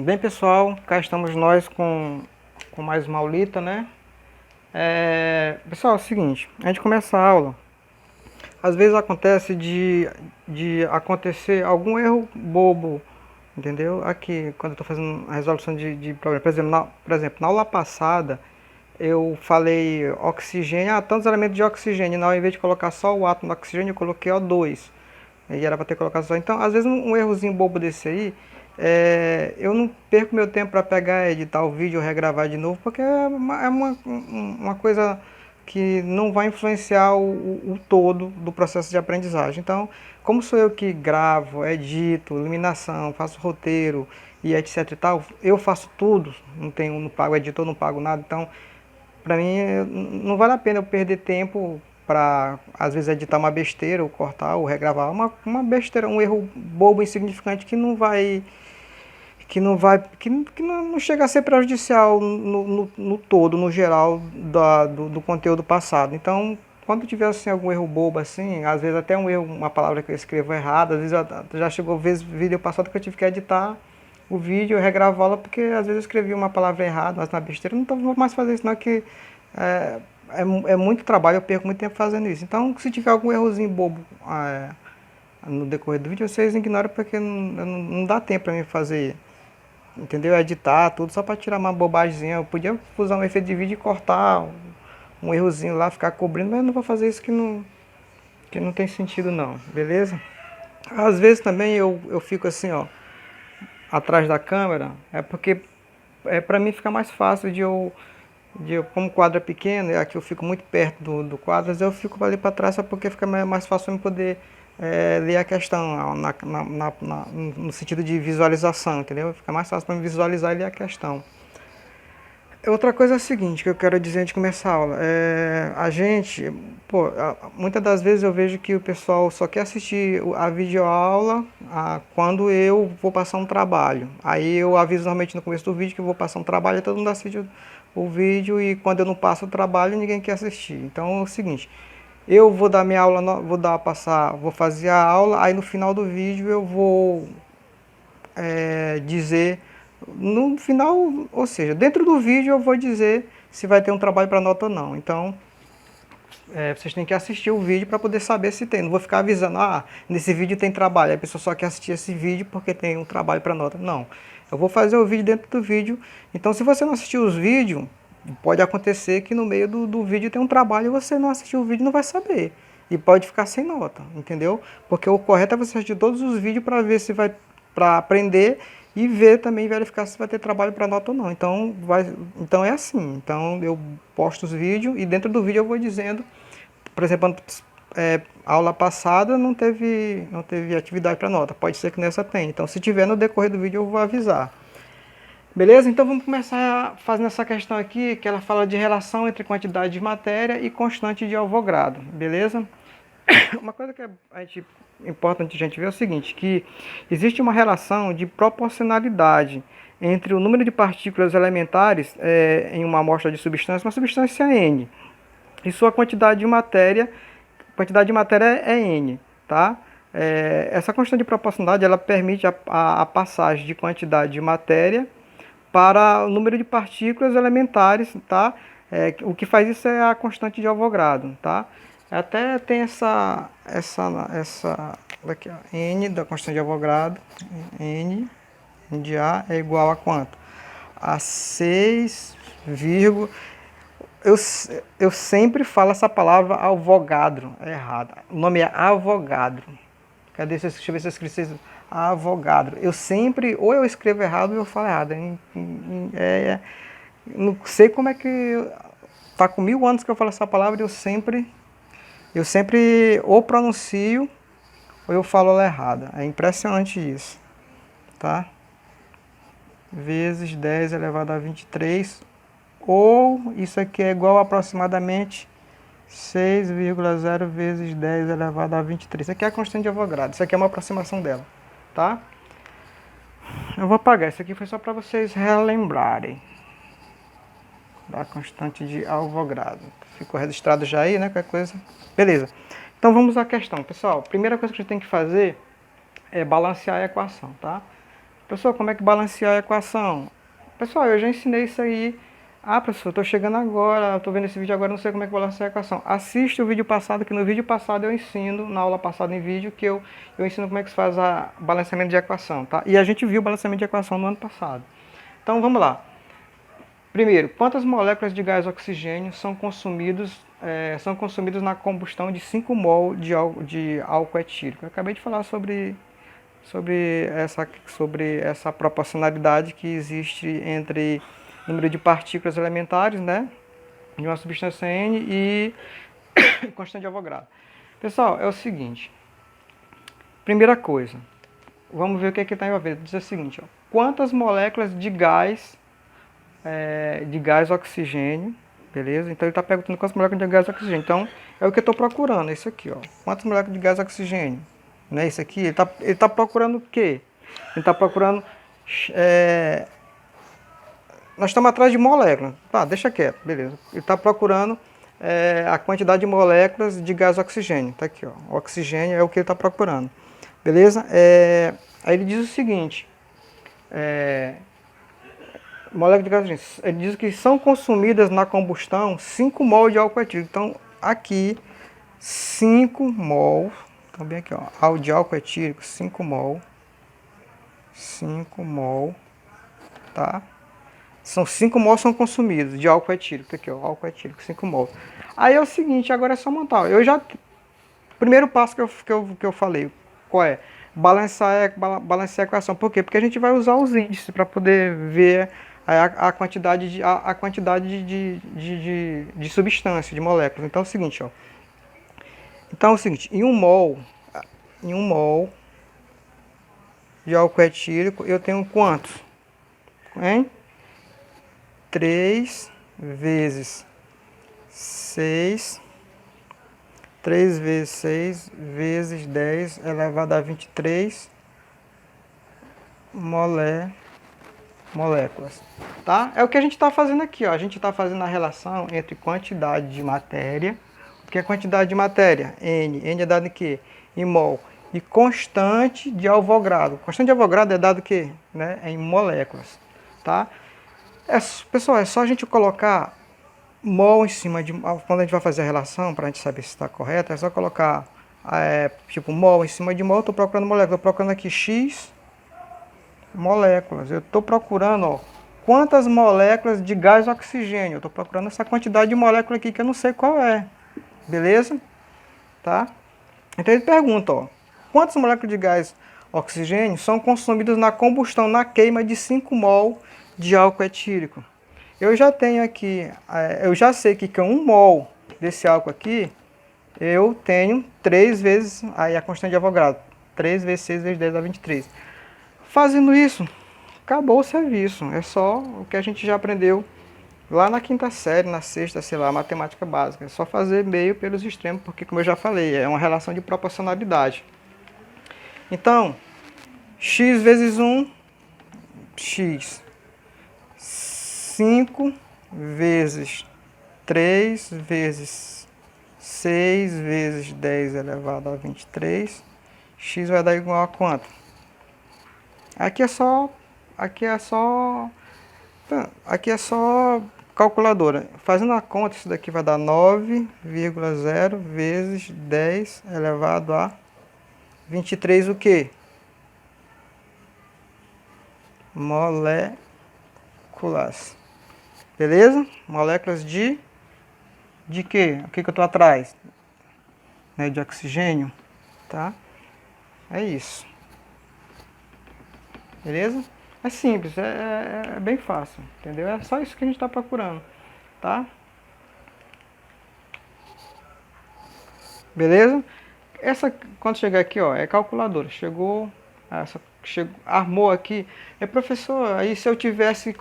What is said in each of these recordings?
Bem, pessoal, cá estamos nós com mais uma aulita, né? Pessoal, é o seguinte, a gente começa a aula, às vezes acontece de acontecer algum erro bobo, entendeu? Aqui, quando eu estou fazendo a resolução de problema, por exemplo, na aula passada, eu falei oxigênio, tantos elementos de oxigênio, ao invés de colocar só o átomo do oxigênio, eu coloquei O2. E era para ter colocado só. Então, às vezes, um errozinho bobo desse aí, eu não perco meu tempo para pegar, editar o vídeo ou regravar de novo, porque é uma coisa que não vai influenciar o todo do processo de aprendizagem. Então, como sou eu que gravo, edito, iluminação, faço roteiro e etc e tal, eu faço tudo, não pago editor, não pago nada, então para mim não vale a pena eu perder tempo para às vezes editar uma besteira ou cortar ou regravar uma besteira, um erro bobo, insignificante que não chega a ser prejudicial no todo, no geral do conteúdo passado. Então, quando tiver assim, algum erro bobo assim, às vezes até um erro, uma palavra que eu escrevo errada, às vezes já chegou vezes vídeo passado que eu tive que editar o vídeo, regravá-la, porque às vezes eu escrevi uma palavra errada, mas na besteira, não vou mais fazer isso não, que é, é muito trabalho, eu perco muito tempo fazendo isso. Então, se tiver algum errozinho bobo no decorrer do vídeo, vocês ignoram, porque não dá tempo para mim fazer, entendeu? Editar tudo só para tirar uma bobagemzinha. Eu podia usar um efeito de vídeo e cortar um errozinho lá, ficar cobrindo, mas eu não vou fazer isso que não tem sentido não, beleza? Às vezes também eu fico assim, ó, atrás da câmera, é porque para mim fica mais fácil como o quadro é pequeno, e aqui eu fico muito perto do quadro, às vezes eu fico ali para trás só porque fica mais fácil para eu poder ler a questão no sentido de visualização, entendeu? Fica mais fácil para me visualizar e ler a questão. Outra coisa é a seguinte, que eu quero dizer antes de começar a aula. A gente, pô, muitas das vezes eu vejo que o pessoal só quer assistir a videoaula quando eu vou passar um trabalho. Aí eu aviso normalmente no começo do vídeo que eu vou passar um trabalho e todo mundo assiste o vídeo, e quando eu não passo o trabalho ninguém quer assistir. Então é o seguinte, eu vou dar minha aula, vou fazer a aula, aí no final do vídeo eu vou dizer no final, ou seja, dentro do vídeo eu vou dizer se vai ter um trabalho para nota ou não. Então, vocês têm que assistir o vídeo para poder saber se tem. Não vou ficar avisando, nesse vídeo tem trabalho, a pessoa só quer assistir esse vídeo porque tem um trabalho para nota. Não, eu vou fazer o vídeo dentro do vídeo. Então, se você não assistir os vídeos, pode acontecer que no meio do vídeo tem um trabalho e você não assistiu o vídeo e não vai saber. E pode ficar sem nota, entendeu? Porque o correto é você assistir todos os vídeos para ver se vai, para aprender e ver também, verificar se vai ter trabalho para nota ou não. Então é assim. Então eu posto os vídeos e dentro do vídeo eu vou dizendo, por exemplo, aula passada não teve atividade para nota. Pode ser que nessa tenha. Então se tiver no decorrer do vídeo eu vou avisar. Beleza? Então vamos começar fazendo essa questão aqui, que ela fala de relação entre quantidade de matéria e constante de Avogadro. Beleza? Uma coisa que importante a gente ver é o seguinte, que existe uma relação de proporcionalidade entre o número de partículas elementares em uma amostra de substância, uma substância N, e sua quantidade de matéria é N, tá? Essa constante de proporcionalidade ela permite a passagem de quantidade de matéria para o número de partículas elementares, tá? O que faz isso é a constante de Avogadro, tá? Até tem daqui, ó, N da constante de Avogadro, N de A é igual a quanto? A 6, eu, eu sempre falo essa palavra Avogadro, é errado. O nome é Avogadro. Cadê? Deixa eu ver se eu escrevi Avogadro. Eu sempre, ou eu escrevo errado ou eu falo errado. Não sei como é que. Tá com 1000 anos que eu falo essa palavra e eu sempre ou pronuncio ou eu falo ela errada. É impressionante isso. Tá? Vezes 10 elevado a 23. Ou isso aqui é igual a aproximadamente 6,0 vezes 10 elevado a 23. Isso aqui é a constante de Avogadro. Isso aqui é uma aproximação dela. Tá? Eu vou apagar. Isso aqui foi só para vocês relembrarem da constante de Avogadro. Ficou registrado já aí, né? Qualquer coisa. Beleza. Então vamos à questão, pessoal. Primeira coisa que a gente tem que fazer é balancear a equação, tá? Pessoal, como é que balancear a equação? Pessoal, eu já ensinei isso aí. Ah, professor, estou chegando agora, estou vendo esse vídeo agora, não sei como é que balancear a equação. Assiste o vídeo passado, que no vídeo passado eu ensino, na aula passada em vídeo, que eu ensino como é que se faz a balanceamento de equação, tá? E a gente viu o balanceamento de equação no ano passado. Então, vamos lá. Primeiro, quantas moléculas de gás oxigênio são consumidas na combustão de 5 mol de álcool etílico? Eu acabei de falar sobre essa proporcionalidade que existe entre número de partículas elementares, né, de uma substância N e constante de Avogadro. Pessoal, é o seguinte. Primeira coisa, vamos ver o que é que está envolvido. Diz o seguinte, ó, quantas moléculas de gás oxigênio, beleza? Então ele está perguntando quantas moléculas de gás oxigênio. Então é o que eu estou procurando, é isso aqui, ó. Quantas moléculas de gás oxigênio? Não é isso aqui? Ele tá procurando o quê? Ele está procurando... nós estamos atrás de moléculas. Tá, deixa quieto, beleza. Ele está procurando a quantidade de moléculas de gás oxigênio. Tá aqui, ó. O oxigênio é o que ele está procurando. Beleza? Aí ele diz o seguinte... moléculas de gás oxigênio. Ele diz que são consumidas na combustão 5 mol de álcool etílico. Então, aqui, 5 mol... Também aqui, ó, de álcool etílico, 5 mol. 5 mol, tá? São 5 mol são consumidos de álcool etílico, aqui, ó, álcool etílico, 5 mol. Aí é o seguinte, agora é só montar. Primeiro passo que eu falei, qual é? Balancear a equação. Por quê? Porque a gente vai usar os índices para poder ver a quantidade de substância, de moléculas. Então é o seguinte, ó. Então é o seguinte, em um mol de álcool etílico eu tenho quantos? Hein? 3 vezes 6, 3 vezes 6 vezes 10 elevado a 23 moléculas. Tá? É o que a gente está fazendo aqui, ó. A gente está fazendo a relação entre quantidade de matéria. O que é quantidade de matéria? N. N é dado em quê? Em mol. E constante de Avogadro. Constante de Avogadro é dado o quê? Né? Em moléculas. Tá? Pessoal, é só a gente colocar mol em cima de... Quando a gente vai fazer a relação, para a gente saber se está correto, é só colocar tipo mol em cima de mol. Estou procurando molécula. Estou procurando aqui X moléculas. Eu estou procurando, ó, quantas moléculas de gás oxigênio. Eu estou procurando essa quantidade de molécula aqui que eu não sei qual é. Beleza? Tá? Então ele pergunta, ó, quantas moléculas de gás oxigênio são consumidas na combustão, na queima de 5 mol de álcool etílico? Eu já tenho aqui, eu já sei que com 1 mol desse álcool aqui, eu tenho 3 vezes, aí a constante de Avogadro, 3 vezes 6 vezes 10 dá 23. Fazendo isso, acabou o serviço. É só o que a gente já aprendeu lá na quinta série, na sexta, sei lá, matemática básica. É só fazer meio pelos extremos, porque como eu já falei, é uma relação de proporcionalidade. Então, x vezes 1, x. 5 vezes 3 vezes 6 vezes 10 elevado a 23. X vai dar igual a quanto? Aqui é só calculadora. Fazendo a conta, isso daqui vai dar 9,0 vezes 10 elevado a 23 o quê? Moléculas. Beleza? Moléculas de quê? O que eu estou atrás? Né, de oxigênio. Tá? É isso. Beleza? É simples, é bem fácil, entendeu? É só isso que a gente está procurando, tá? Beleza? Quando chegar aqui, ó, é calculadora. Armou aqui. Professor, aí se eu tivesse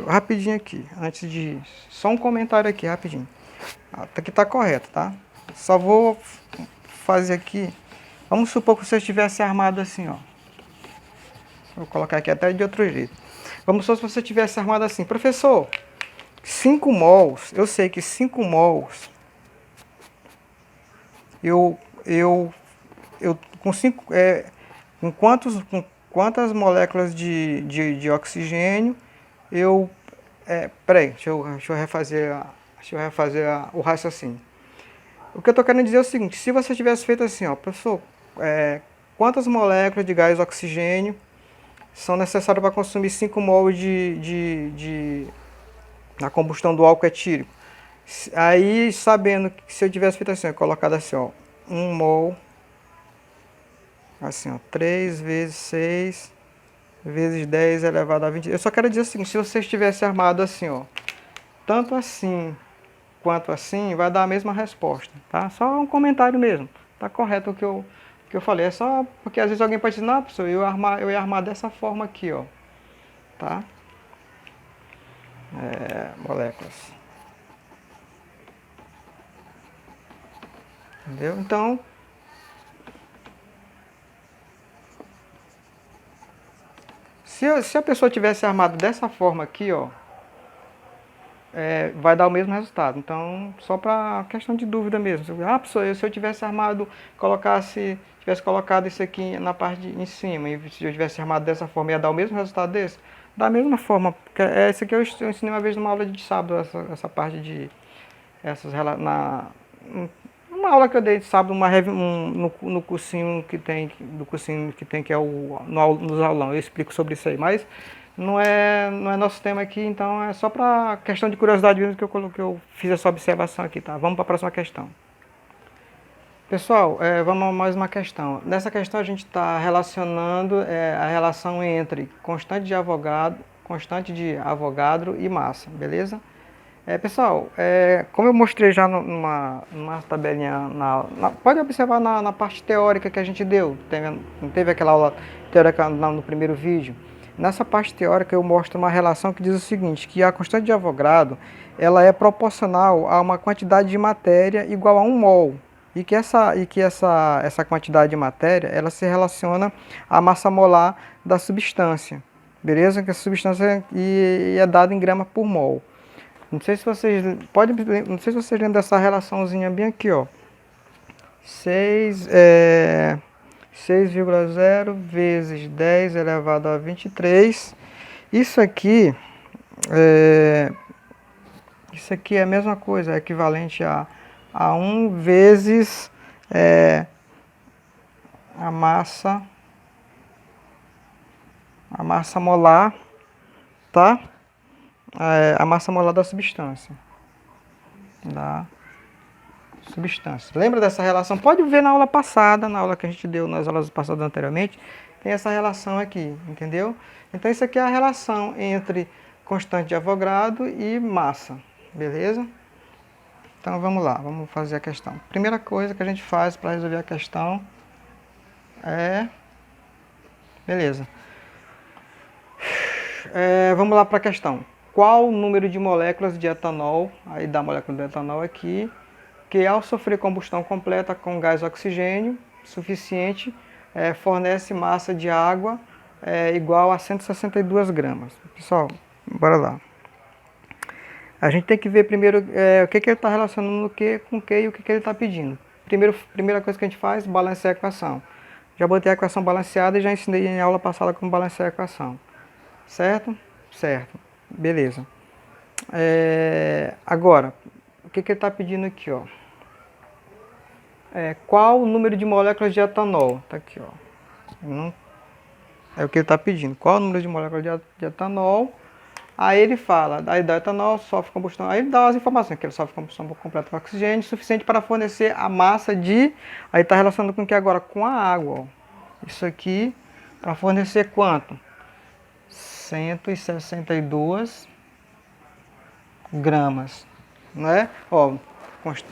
rapidinho aqui, antes de... Só um comentário aqui, rapidinho. Aqui tá correto, tá? Só vou fazer aqui. Vamos supor que você estivesse armado assim, ó. Vou colocar aqui até de outro jeito. Vamos supor se você tivesse armado assim. Professor, 5 mols, eu sei que 5 mols, com quantas moléculas de oxigênio eu... peraí, deixa eu refazer, o raciocínio. O que eu estou querendo dizer é o seguinte: se você tivesse feito assim, ó, professor, quantas moléculas de gás oxigênio são necessárias para consumir 5 mol na combustão do álcool etílico? Aí, sabendo que se eu tivesse feito assim, colocado assim, ó, 1 mol, assim, ó, 3 vezes 6 vezes 10 elevado a 20. Eu só quero dizer o seguinte: se você estivesse armado assim, ó, tanto assim quanto assim, vai dar a mesma resposta, tá? Só um comentário mesmo. Tá correto o que eu falei. É só porque às vezes alguém pode dizer: não, professor, eu ia armar dessa forma aqui, ó, tá? Moléculas. Entendeu? Então, se a pessoa tivesse armado dessa forma aqui, ó, vai dar o mesmo resultado. Então, só para questão de dúvida mesmo. Ah, professor, se eu tivesse armado, tivesse colocado isso aqui na parte em cima, e se eu tivesse armado dessa forma, ia dar o mesmo resultado desse? Da mesma forma. Porque isso aqui eu ensinei uma vez numa aula de sábado, essa parte de... Uma aula que eu dei de sábado, no cursinho que tem, que é nos aulão, eu explico sobre isso aí, mas não é nosso tema aqui, então é só para questão de curiosidade mesmo que eu fiz essa observação aqui, tá? Vamos para a próxima questão. Pessoal, vamos a mais uma questão. Nessa questão a gente está relacionando a relação entre constante de Avogadro e massa, beleza? Pessoal, como eu mostrei já numa tabelinha, pode observar na parte teórica que a gente deu, não teve aquela aula teórica no primeiro vídeo? Nessa parte teórica eu mostro uma relação que diz o seguinte, que a constante de Avogadro ela é proporcional a uma quantidade de matéria igual a 1 mol, e que essa quantidade de matéria ela se relaciona à massa molar da substância, beleza? Que a substância é dada em grama por mol. Não sei se vocês lembram dessa relaçãozinha bem aqui, ó. 6,0 vezes 10 elevado a 23. Isso aqui é a mesma coisa, é equivalente a 1 vezes a massa molar, tá? A massa molar da substância. Lembra dessa relação? Pode ver na aula passada, na aula que a gente deu nas aulas passadas anteriormente, tem essa relação aqui, entendeu? Então isso aqui é a relação entre constante de Avogadro e massa, beleza? Então vamos lá, vamos fazer a questão. Primeira coisa que a gente faz para resolver a questão beleza. Vamos lá para a questão. Qual o número de moléculas de etanol, aí da molécula de etanol aqui, que ao sofrer combustão completa com gás oxigênio suficiente, fornece massa de água igual a 162 gramas. Pessoal, bora lá. A gente tem que ver primeiro o que ele está relacionando com o que e o que ele está pedindo. Primeira coisa que a gente faz, balancear a equação. Já botei a equação balanceada e já ensinei em aula passada como balancear a equação. Certo? Certo. Beleza. Agora, o que ele está pedindo aqui, ó? Qual o número de moléculas de etanol? Tá aqui, ó. É o que ele está pedindo. Qual o número de moléculas de etanol? Aí ele fala, aí da etanol sofre combustão. Aí ele dá as informações, que ele sofre combustão completa com oxigênio, suficiente para fornecer a massa de... Aí está relacionando com o que agora? Com a água, ó. Isso aqui, para fornecer quanto? 162 gramas, né? Ó, nós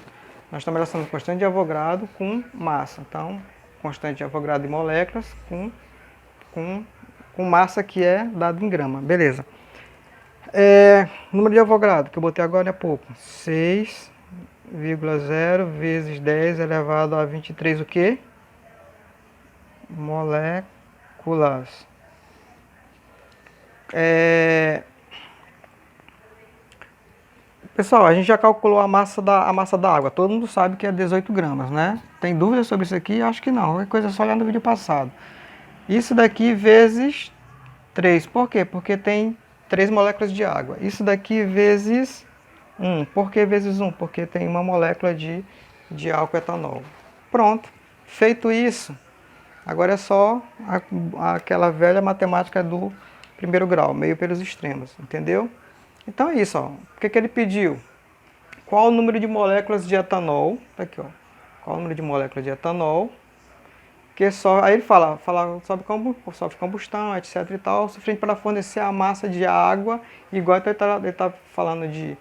estamos relacionando constante de Avogadro com massa. Então, constante de Avogadro de moléculas com massa que é dado em grama. Beleza. Número de Avogadro, que eu botei agora há pouco. 6,0 vezes 10 elevado a 23 o quê? Moléculas. Pessoal, a gente já calculou a massa da água. Todo mundo sabe que é 18 gramas, né? Tem dúvida sobre isso aqui? Acho que não. É coisa só olhar no vídeo passado. Isso daqui vezes 3. Por quê? Porque tem 3 moléculas de água. Isso daqui vezes 1. Por que vezes 1? Porque tem uma molécula de álcool etanol. Pronto. Feito isso, agora é só aquela velha matemática do primeiro grau, meio pelos extremos, entendeu? Então é isso, ó. O que ele pediu? Qual o número de moléculas de etanol? Tá aqui, ó. Qual o número de moléculas de etanol? Que só, aí ele fala sobre combustão, etc e tal, suficiente para fornecer a massa de água, igual ele tá falando de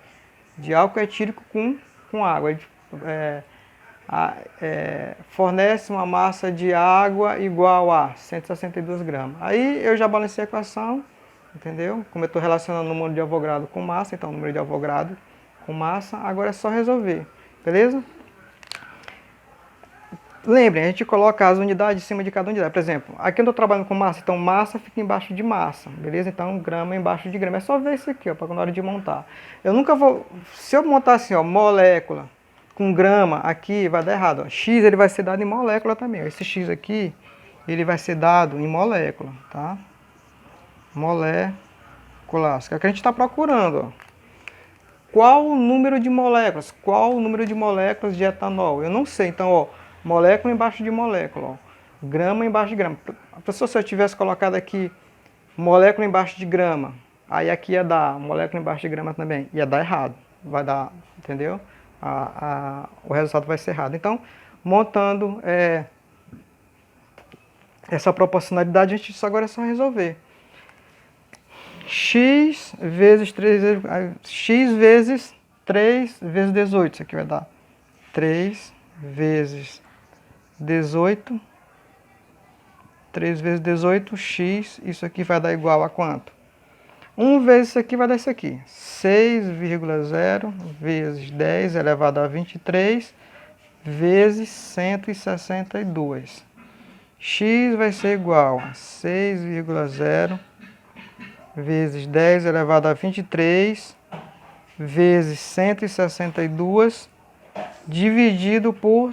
álcool etílico com água. Ele, fornece uma massa de água igual a 162 gramas. Aí eu já balancei a equação, entendeu? Como eu estou relacionando o número de Avogadro com massa, então o número de Avogadro com massa, agora é só resolver, beleza? Lembrem, a gente coloca as unidades em cima de cada unidade. Por exemplo, aqui eu estou trabalhando com massa, então massa fica embaixo de massa, beleza? Então grama embaixo de grama. É só ver isso aqui, ó, para na hora de montar. Eu nunca vou... Se eu montar assim, ó, molécula com grama, aqui vai dar errado. Ó. X ele vai ser dado em molécula também. Ó. Esse X aqui, ele vai ser dado em molécula, tá? Moléculas. Que é o que a gente está procurando, ó. Qual o número de moléculas? Qual o número de moléculas de etanol? Eu não sei. Então, ó, molécula embaixo de molécula, ó. Grama embaixo de grama. A pessoa, se eu tivesse colocado aqui molécula embaixo de grama, aí aqui ia dar molécula embaixo de grama também. Ia dar errado. Vai dar, entendeu? O resultado vai ser errado. Então, montando essa proporcionalidade, a gente agora é só resolver. X vezes 3 vezes 18. Isso aqui vai dar 3 vezes 18. 3 vezes 18, x. Isso aqui vai dar igual a quanto? 1 vezes isso aqui vai dar isso aqui. 6,0 vezes 10 elevado a 23 vezes 162. X vai ser igual a 6,0 vezes 10 elevado a 23 vezes 162 dividido por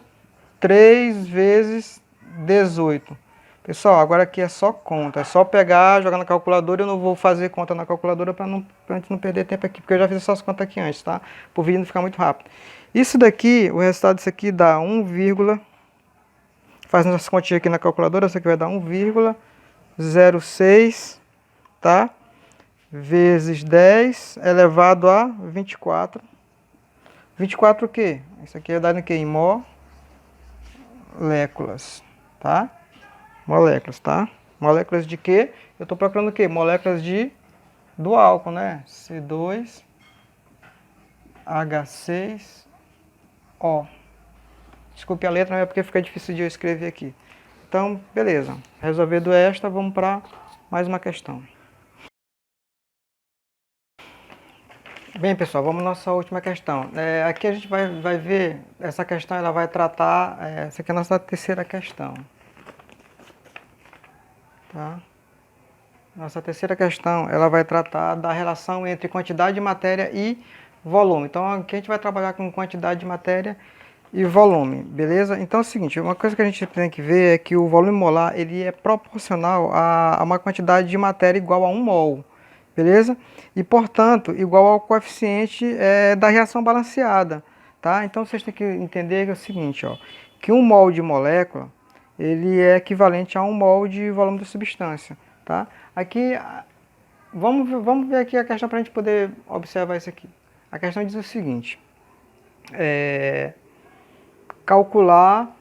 3 vezes 18. Pessoal, agora aqui é só conta, é só pegar, jogar na calculadora. Eu não vou fazer conta na calculadora para a gente não perder tempo aqui, porque eu já fiz essas contas aqui antes, tá? Para o vídeo não ficar muito rápido. Isso daqui, o resultado disso aqui dá 1, fazendo as continhas aqui na calculadora, isso aqui vai dar 1,06, tá? Vezes 10 elevado a 24. 24 o quê? Isso aqui é dado em quê? Em moléculas, tá? Moléculas, tá? Moléculas de quê? Eu estou procurando o quê? Moléculas do álcool, né? C2H6O. Desculpe a letra, mas é porque fica difícil de eu escrever aqui. Então, beleza. Resolvendo esta, vamos para mais uma questão. Bem, pessoal, vamos à nossa última questão. Aqui a gente vai ver, essa questão ela vai tratar, essa aqui é a nossa terceira questão. Tá? Nossa terceira questão, ela vai tratar da relação entre quantidade de matéria e volume. Então, aqui a gente vai trabalhar com quantidade de matéria e volume, beleza? Então é o seguinte, uma coisa que a gente tem que ver é que o volume molar, ele é proporcional a uma quantidade de matéria igual a 1 mol, beleza? E, portanto, igual ao coeficiente da reação balanceada, tá? Então, vocês têm que entender que é o seguinte, ó, que 1 mol de molécula, ele é equivalente a 1 mol de volume da substância, tá? Aqui, vamos ver aqui a questão para a gente poder observar isso aqui. A questão diz o seguinte, calcular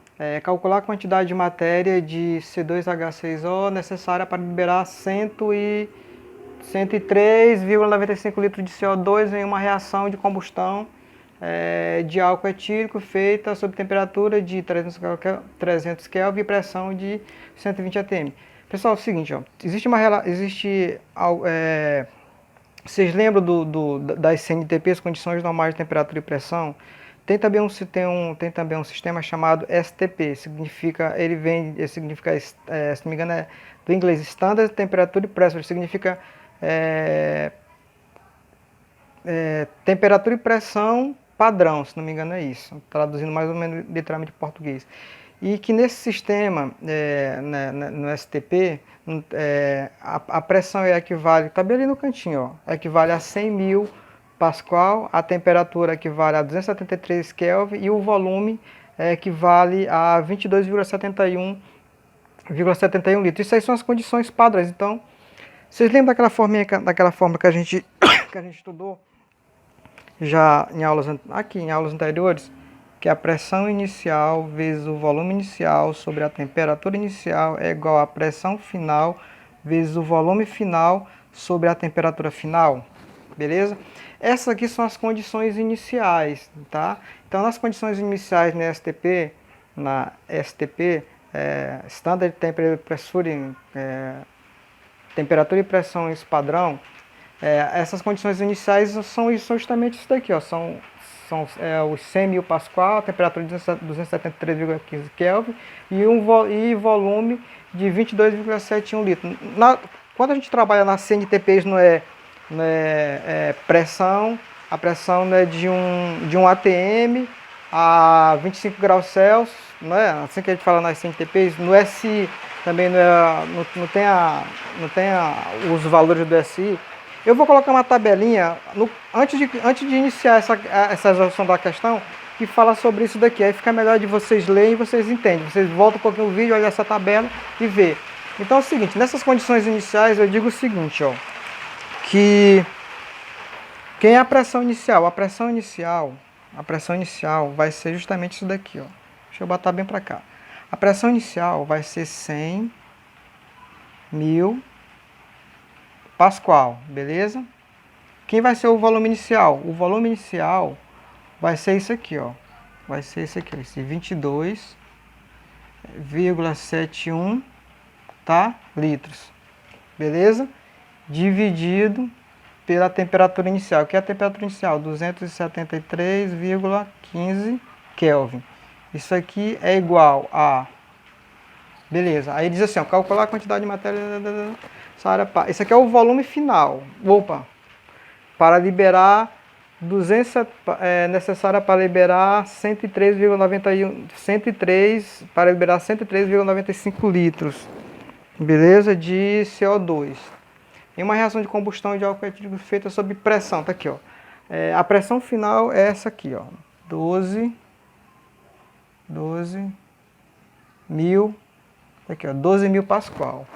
a quantidade de matéria de C2H6O necessária para liberar 103,95 litros de CO2 em uma reação de combustão de álcool etílico feita sob temperatura de 300 Kelvin e pressão de 120 atm. Pessoal, é o seguinte, ó, vocês lembram das CNTPs, condições normais de temperatura e pressão? Tem também um sistema chamado STP, significa, se não me engano, é do inglês Standard Temperature e Pressure, significa temperatura e pressão padrão, se não me engano é isso, traduzindo mais ou menos literalmente em português. e que nesse sistema, no STP, a pressão equivale, está bem ali no cantinho, ó, equivale a 100.000 Pascal, a temperatura equivale a 273 Kelvin e o volume equivale a 22,71 litros. Isso aí são as condições padrões. Então, vocês lembram daquela forma que a gente que a gente estudou já em aulas anteriores, que a pressão inicial vezes o volume inicial sobre a temperatura inicial é igual à pressão final vezes o volume final sobre a temperatura final, beleza? Essas aqui são as condições iniciais, tá? Então, nas condições iniciais na STP, Standard Temperature Pressure, temperatura e pressão padrão, essas condições iniciais são justamente isso daqui, ó, são os 100.000 Pascal, a temperatura de 273,15 Kelvin e volume de 22,71 litros. Quando a gente trabalha na CNTPs não é pressão, a pressão não é de um atm a 25 graus Celsius, não é? Assim que a gente fala nas CNTPs, no SI também não tem os valores do SI. Eu vou colocar uma tabelinha antes de iniciar essa resolução da questão que fala sobre isso daqui. Aí fica melhor de vocês lerem e vocês entendem. Vocês voltam um pouquinho o vídeo, olham essa tabela e vê. Então é o seguinte, nessas condições iniciais eu digo o seguinte, ó, que quem é a pressão inicial? A pressão inicial vai ser justamente isso daqui, ó. Deixa eu botar bem para cá. A pressão inicial vai ser 100.000 Pascal, beleza? Quem vai ser o volume inicial? O volume inicial vai ser isso aqui, ó. Vai ser esse aqui, esse 22,71, tá? Litros, beleza? Dividido pela temperatura inicial. Que é a temperatura inicial? 273,15 Kelvin. Isso aqui é igual a... Beleza, aí diz assim, ó, calcular a quantidade de matéria... Esse aqui é o volume final. Opa! Para liberar 200, necessária para liberar 103,91, para liberar 103,95 litros, beleza? De CO2. Em uma reação de combustão de álcool etílico feita sob pressão, tá aqui, ó. A pressão final é essa aqui, ó. 12.000, aqui, ó, 12.000 Pascal.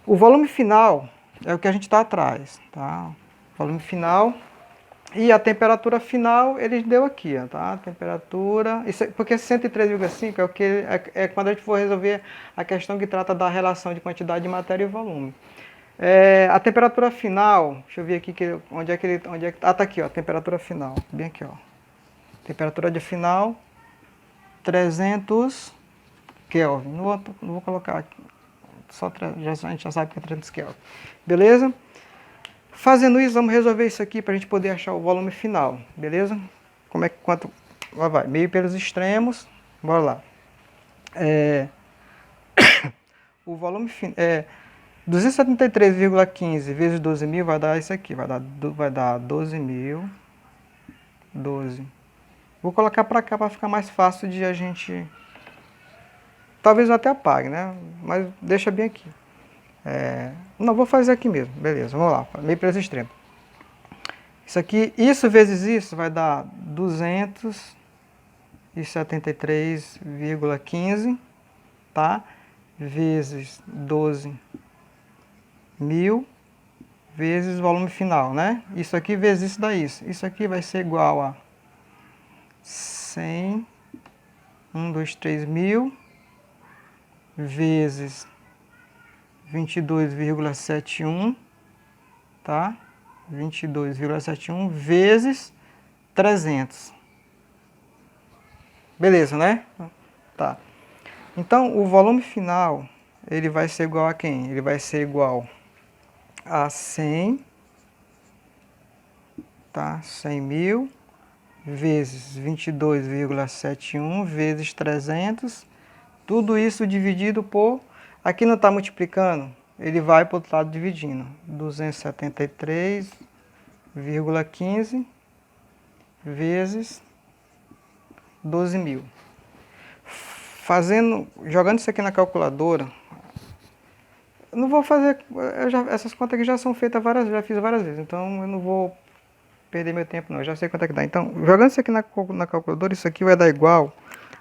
O volume final é o que a gente está atrás, tá? Volume final e a temperatura final eles deu aqui, ó, tá? Temperatura, isso, porque 103,5 é o que quando a gente for resolver a questão que trata da relação de quantidade de matéria e volume. A temperatura final, deixa eu ver aqui onde é que tá aqui, ó, a temperatura final, bem aqui, ó. Temperatura de final 300 Kelvin. Não vou colocar aqui. A gente já sabe que é 300 Kelvin. Beleza? Fazendo isso, vamos resolver isso aqui para a gente poder achar o volume final. Beleza? Quanto... Lá vai. Meio pelos extremos. Bora lá. O volume final... 273,15 vezes 12.000 vai dar isso aqui. Vai dar 12.000. 12. Vou colocar para cá para ficar mais fácil de a gente... Talvez eu até apague, né? Mas deixa bem aqui. Não, vou fazer aqui mesmo. Beleza, vamos lá. Meio para esse extremo. Isso vezes isso vai dar 273,15, tá? Vezes 12.000 vezes volume final, né? Isso aqui vezes isso daí. Isso aqui vai ser igual a 100, 3.000 vezes 22,71, tá? 22,71 vezes 300. Beleza, né? Tá. Então, o volume final, ele vai ser igual a quem? Ele vai ser igual a 100, tá? 100.000 vezes 22,71 vezes 300. Tudo isso dividido por... Aqui não está multiplicando, ele vai para o outro lado dividindo. 273,15 vezes 12.000. jogando isso aqui na calculadora, eu não vou fazer, essas contas aqui já são feitas várias vezes, já fiz várias vezes, então eu não vou perder meu tempo não, eu já sei quanto é que dá. Então, jogando isso aqui na calculadora, isso aqui vai dar igual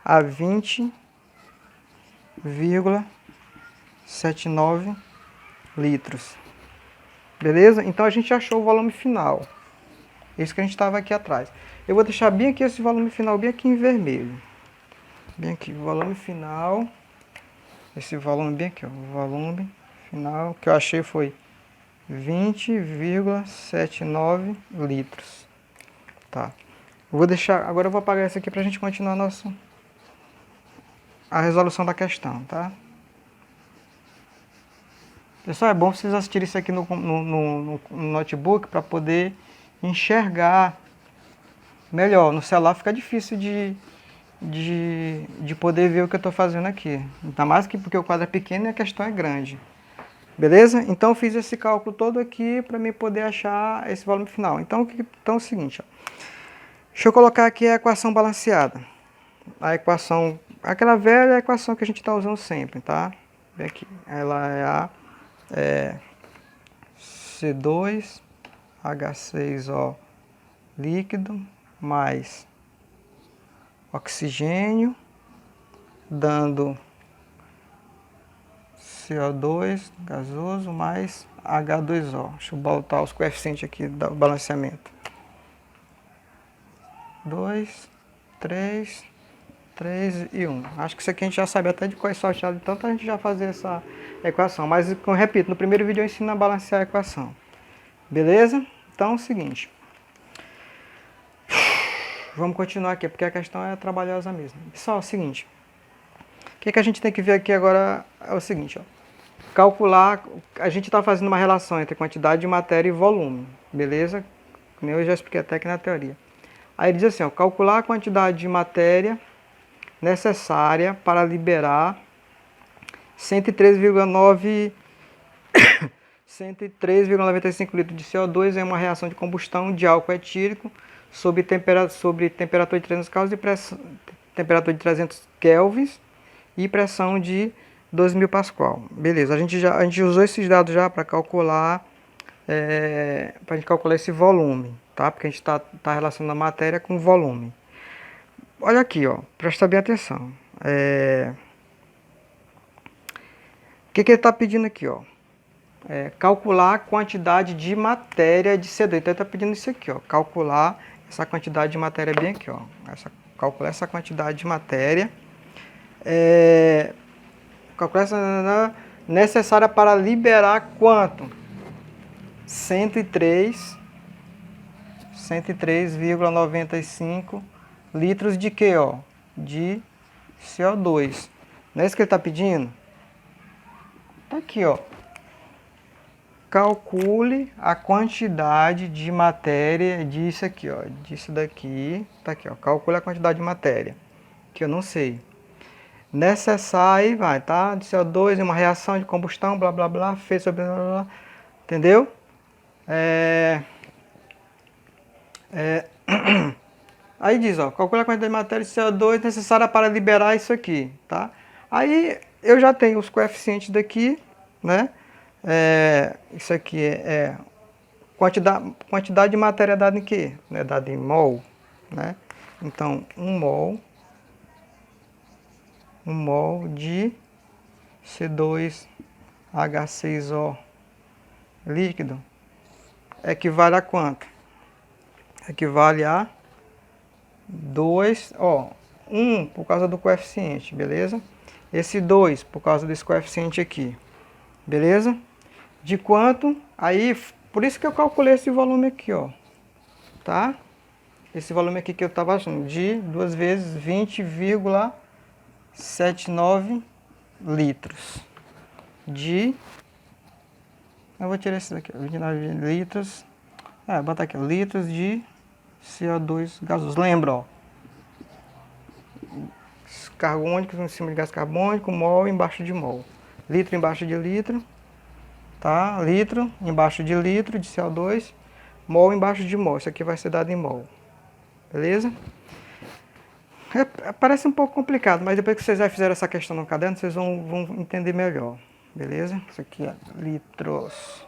a 20,79 litros. Beleza? Então a gente achou o volume final. Isso que a gente estava aqui atrás. Eu vou deixar bem aqui esse volume final, bem aqui em vermelho. Bem aqui, volume final. Esse volume bem aqui, ó. O volume final que eu achei foi 20,79 litros. Tá. Eu vou deixar, agora eu vou apagar isso aqui pra gente continuar a resolução da questão, tá? Pessoal, é bom vocês assistirem isso aqui no notebook para poder enxergar melhor. No celular fica difícil de poder ver o que eu estou fazendo aqui. Ainda mais que porque o quadro é pequeno e a questão é grande. Beleza? Então eu fiz esse cálculo todo aqui para mim poder achar esse volume final. Então é o seguinte, ó. Deixa eu colocar aqui a equação balanceada. A equação, aquela velha equação que a gente está usando sempre, tá? Vem aqui. Ela é a C2H6O líquido mais oxigênio, dando CO2 gasoso mais H2O. Deixa eu botar os coeficientes aqui do balanceamento. 2, 3, 3 e 1. Acho que isso aqui a gente já sabe até de qual é salteado, tanto a gente já fazer essa equação. Mas, eu repito, no primeiro vídeo eu ensino a balancear a equação. Beleza? Então é o seguinte. Vamos continuar aqui, porque a questão é trabalhosa mesmo. Pessoal, é o seguinte. O que a gente tem que ver aqui agora é o seguinte, ó. Calcular, a gente está fazendo uma relação entre quantidade de matéria e volume. Beleza? Como eu já expliquei até aqui na teoria. Aí ele diz assim, ó, calcular a quantidade de matéria necessária para liberar 103,95 litros de CO2 em uma reação de combustão de álcool etílico sob temperatura de 300 temperatura de 300 kelvins e pressão de 12.000 pascal. Beleza, a gente usou esses dados já para calcular esse volume, tá? Porque a gente está relacionando a matéria com volume. Olha aqui, ó, presta bem atenção. O que ele está pedindo aqui, ó? Calcular a quantidade de matéria de CO2. Então ele está pedindo isso aqui, ó, calcular essa quantidade de matéria bem aqui, ó. Calcular essa quantidade de matéria calcular essa necessária para liberar quanto? 103,95 litros de quê, ó? De CO2. Não é isso que ele está pedindo? Tá aqui, ó. Calcule a quantidade de matéria disso aqui, ó. Disso daqui. Tá aqui, ó. Calcule a quantidade de matéria. Que eu não sei. Necessário, vai, tá? De CO2 em uma reação de combustão, blá, blá, blá. Fez sobre... Blá, blá, blá. Entendeu? Aí diz, ó. Calcule a quantidade de matéria de CO2 necessária para liberar isso aqui, tá? Aí eu já tenho os coeficientes daqui, né? Isso aqui quantidade de matéria dada em quê? É dada em mol, né? Então, 1 mol de C2H6O líquido equivale a quanto? Equivale a 2, ó, 1 por causa do coeficiente, beleza? Esse 2 por causa desse coeficiente aqui, beleza? De quanto? Aí, por isso que eu calculei esse volume aqui, ó, tá? Esse volume aqui que eu estava achando, de 2 vezes 20,79 litros de... Eu vou tirar esse daqui, 29 litros, botar aqui, litros de CO2 gasoso. Lembra, ó, carbônicos em cima de gás carbônico, mol embaixo de mol, litro embaixo de litro, tá? Litro embaixo de litro de CO2, mol embaixo de mol. Isso aqui vai ser dado em mol, beleza? Parece um pouco complicado, mas depois que vocês já fizeram essa questão no caderno, vocês vão entender melhor. Beleza? Isso aqui é litros.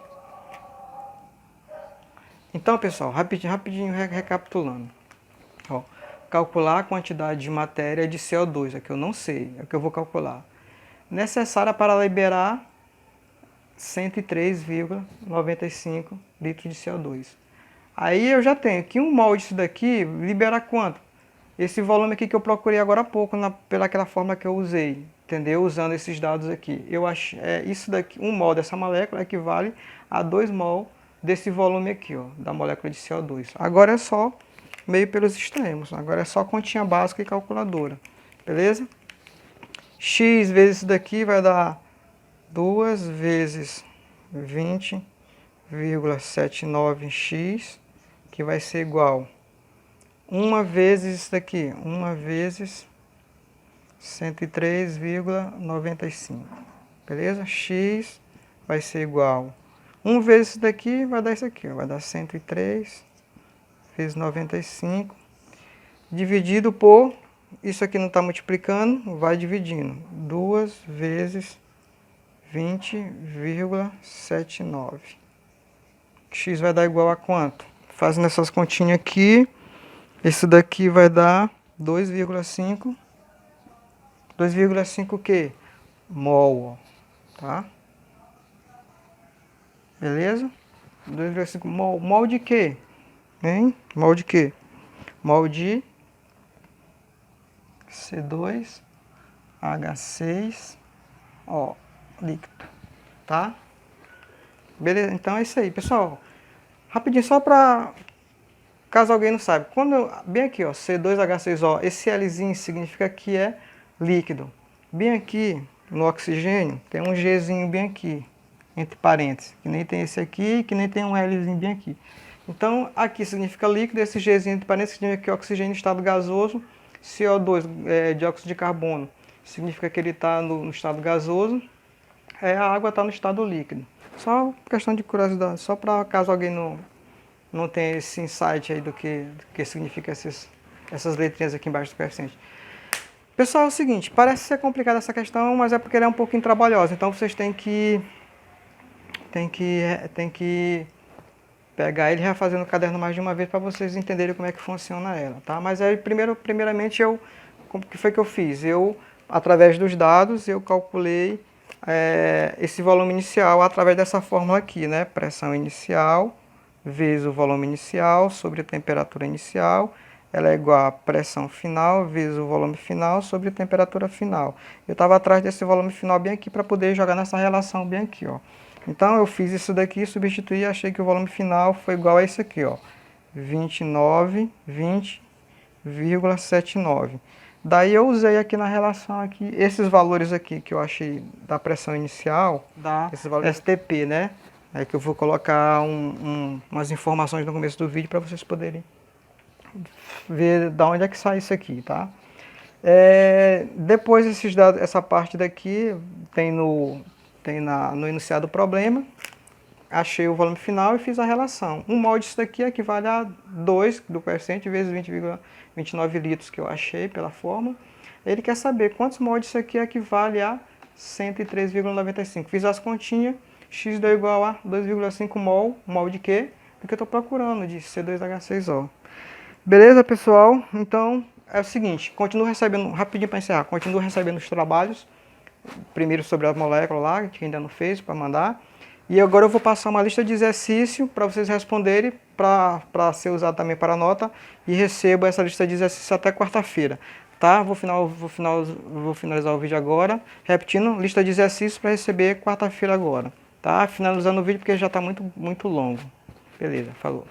Então, pessoal, rapidinho recapitulando. Ó, calcular a quantidade de matéria de CO2, é que eu não sei, é que eu vou calcular. Necessária para liberar 103,95 litros de CO2. Aí eu já tenho que um mol disso daqui libera quanto? Esse volume aqui que eu procurei agora há pouco, pelaquela forma que eu usei, entendeu? Usando esses dados aqui. Eu acho, isso daqui, um mol dessa molécula equivale a 2 mol desse volume aqui, ó, da molécula de CO2. Agora é só meio pelos extremos, agora é só continha básica e calculadora, beleza? X vezes isso daqui vai dar 2 vezes 20,79x, que vai ser igual 1 vezes isso daqui, 1 vezes 103,95, beleza? X vai ser igual 1 vezes isso daqui, vai dar isso aqui, ó, vai dar 103 vezes 95, dividido por, isso aqui não está multiplicando, vai dividindo, 2 vezes 20,79. X vai dar igual a quanto? Fazendo essas continhas aqui, esse daqui vai dar 2,5. 2,5 o quê? Mol, tá? Beleza? 2,5 mol. Mol de quê? Hein? Mol de quê? Mol de C2H6, ó, líquido, tá? Beleza? Então é isso aí, pessoal. Rapidinho, só para caso alguém não saiba, bem aqui, ó, C2H6O, esse Lzinho significa que é líquido. Bem aqui no oxigênio tem um Gzinho bem aqui, entre parênteses, que nem tem esse aqui, que nem tem um Lzinho bem aqui. Então aqui significa líquido, esse Gzinho entre parênteses significa que é oxigênio em estado gasoso, CO2, dióxido de carbono, significa que ele está no estado gasoso, a água está no estado líquido. Só questão de curiosidade, só para caso alguém não tem esse insight aí do que significa essas letrinhas aqui embaixo do coeficiente. Pessoal, é o seguinte, parece ser complicada essa questão, mas é porque ela é um pouquinho trabalhosa, então vocês têm que pegar ele e refazer no caderno mais de uma vez para vocês entenderem como é que funciona ela, tá? Mas aí, primeiramente, o que foi que eu fiz? Através dos dados, eu calculei esse volume inicial através dessa fórmula aqui, né? Pressão inicial vezes o volume inicial sobre a temperatura inicial, ela é igual a pressão final vezes o volume final sobre a temperatura final. Eu estava atrás desse volume final bem aqui para poder jogar nessa relação bem aqui, ó. Então eu fiz isso daqui, substituí e achei que o volume final foi igual a esse aqui, ó, 20,79. Daí eu usei aqui na relação aqui, esses valores aqui que eu achei da pressão inicial, esses valores STP, né? É que eu vou colocar umas informações no começo do vídeo para vocês poderem ver de onde é que sai isso aqui, tá? Depois esses dados, essa parte daqui tem no enunciado do problema, achei o volume final e fiz a relação. Um mol disso daqui equivale a 2 do coeficiente vezes 20,29 litros que eu achei pela fórmula. Ele quer saber quantos mol disso aqui equivale a 103,95. Fiz as continhas, X deu igual a 2,5 mol de quê? Do que eu estou procurando, de C2H6O. Beleza, pessoal? Então, é o seguinte, continuo recebendo, rapidinho para encerrar, continuo recebendo os trabalhos, primeiro sobre a molécula lá, que ainda não fez, para mandar. E agora eu vou passar uma lista de exercício para vocês responderem, para ser usado também para nota, e recebo essa lista de exercício até quarta-feira. Tá? Vou finalizar o vídeo agora, repetindo, lista de exercícios para receber quarta-feira agora. Tá? Finalizando o vídeo porque já está muito longo. Beleza, falou.